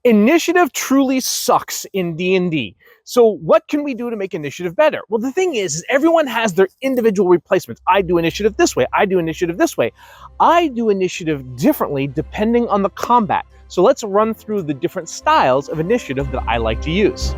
Initiative truly sucks in D&D. So what can we do to make initiative better? Well, the thing is everyone has their individual replacements. I do initiative this way. I do initiative this way. I do initiative differently depending on the combat. So let's run through the different styles of initiative that I like to use.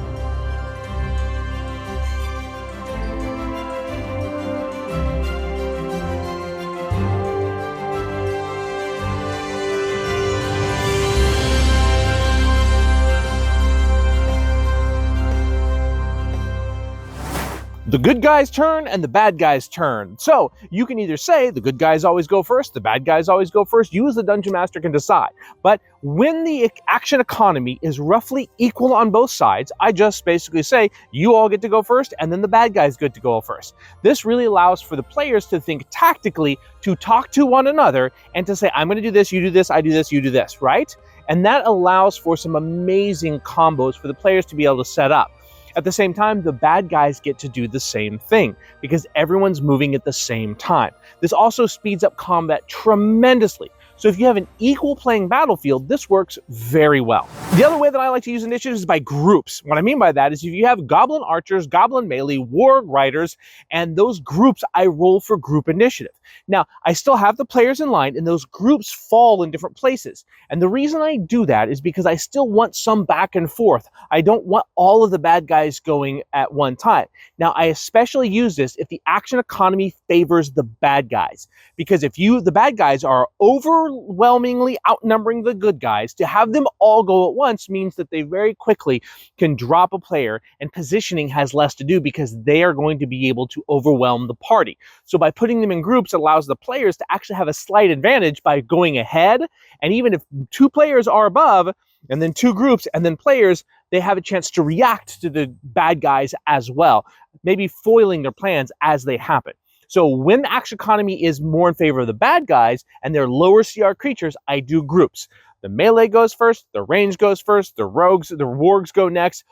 The good guy's turn and the bad guy's turn. So you can either say the good guys always go first, the bad guys always go first. You as the Dungeon Master can decide. But when the action economy is roughly equal on both sides, I just basically say you all get to go first and then the bad guys get to go first. This really allows for the players to think tactically, to talk to one another and to say, I'm going to do this, you do this, I do this, you do this, right? And that allows for some amazing combos for the players to be able to set up. At the same time, the bad guys get to do the same thing because everyone's moving at the same time. This also speeds up combat tremendously. So if you have an equal playing battlefield, this works very well. The other way that I like to use initiative is by groups. What I mean by that is if you have goblin archers, goblin melee, warg riders, and those groups, I roll for group initiative. Now, I still have the players in line and those groups fall in different places. And the reason I do that is because I still want some back and forth. I don't want all of the bad guys going at one time. Now, I especially use this if the action economy favors the bad guys. Because if the bad guys are overwhelmingly outnumbering the good guys, to have them all go at once means that they very quickly can drop a player and positioning has less to do because they are going to be able to overwhelm the party. So by putting them in groups, it allows the players to actually have a slight advantage by going ahead. And even if two players are above, and then two groups, and then players, they have a chance to react to the bad guys as well, maybe foiling their plans as they happen. So when the action economy is more in favor of the bad guys and they're lower CR creatures, I do groups. The melee goes first, the range goes first, the rogues, the wargs go next,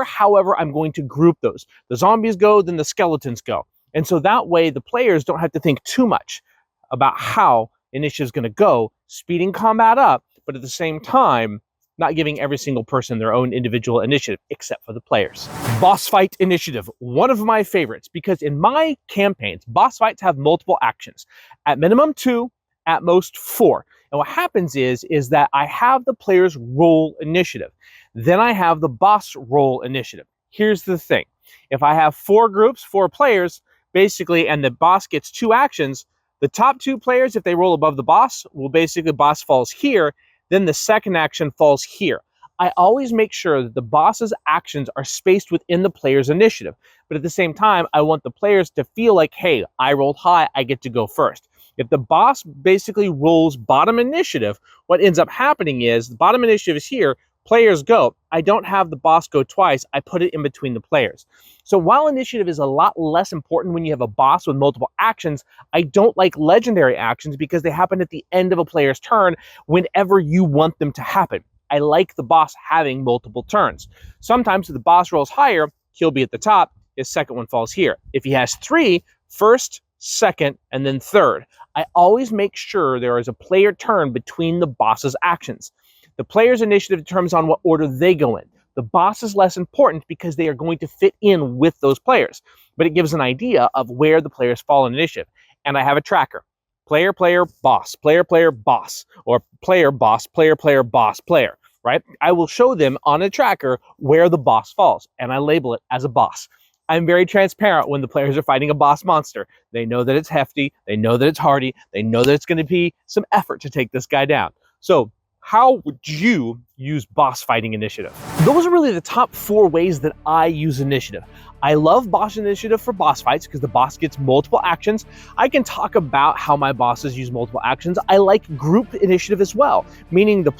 however, I'm going to group those. The zombies go, then the skeletons go. And so that way the players don't have to think too much about how initiative is going to go, speeding combat up, but at the same time, not giving every single person their own individual initiative, except for the players. Boss fight initiative, one of my favorites, because in my campaigns, boss fights have multiple actions. At minimum 2, at most 4. And what happens is that I have the players roll initiative. Then I have the boss roll initiative. Here's the thing. If I have 4 groups, 4 players, basically, and the boss gets 2 actions, the top 2 players, if they roll above the boss, will basically, boss falls here, then the second action falls here. I always make sure that the boss's actions are spaced within the player's initiative. But at the same time, I want the players to feel like, hey, I rolled high, I get to go first. If the boss basically rolls bottom initiative, what ends up happening is the bottom initiative is here, players go. I don't have the boss go twice, I put it in between the players. So while initiative is a lot less important when you have a boss with multiple actions, I don't like legendary actions because they happen at the end of a player's turn whenever you want them to happen. I like the boss having multiple turns. Sometimes if the boss rolls higher, he'll be at the top, his second one falls here. If he has 3, first, second, and then third. I always make sure there is a player turn between the boss's actions. The player's initiative determines on what order they go in. The boss is less important because they are going to fit in with those players, but it gives an idea of where the players fall in initiative. And I have a tracker. Player, player, boss, player, player, boss, or player, boss, player, player, boss, player, right? I will show them on a tracker where the boss falls, and I label it as a boss. I'm very transparent when the players are fighting a boss monster. They know that it's hefty, they know that it's hardy, they know that it's going to be some effort to take this guy down. So how would you use boss fighting initiative? Those are really the top 4 ways that I use initiative. I love boss initiative for boss fights because the boss gets multiple actions. I can talk about how my bosses use multiple actions. I like group initiative as well, meaning the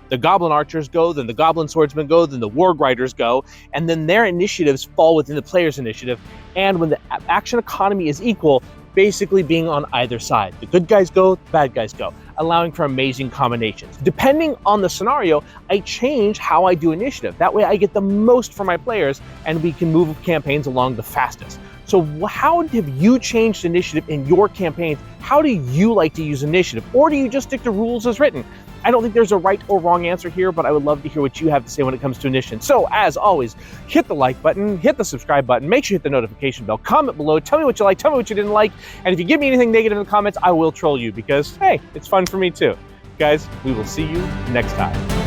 the goblin archers go, then the goblin swordsmen go, then the warg riders go, and then their initiatives fall within the player's initiative. And when the action economy is equal, basically being on either side. The good guys go, the bad guys go, allowing for amazing combinations. Depending on the scenario, I change how I do initiative. That way I get the most for my players and we can move campaigns along the fastest. So how have you changed initiative in your campaigns? How do you like to use initiative? Or do you just stick to rules as written? I don't think there's a right or wrong answer here, but I would love to hear what you have to say when it comes to Initiation. So, as always, hit the like button, hit the subscribe button, make sure you hit the notification bell, comment below, tell me what you like, tell me what you didn't like, and if you give me anything negative in the comments, I will troll you because, hey, it's fun for me too. Guys, we will see you next time.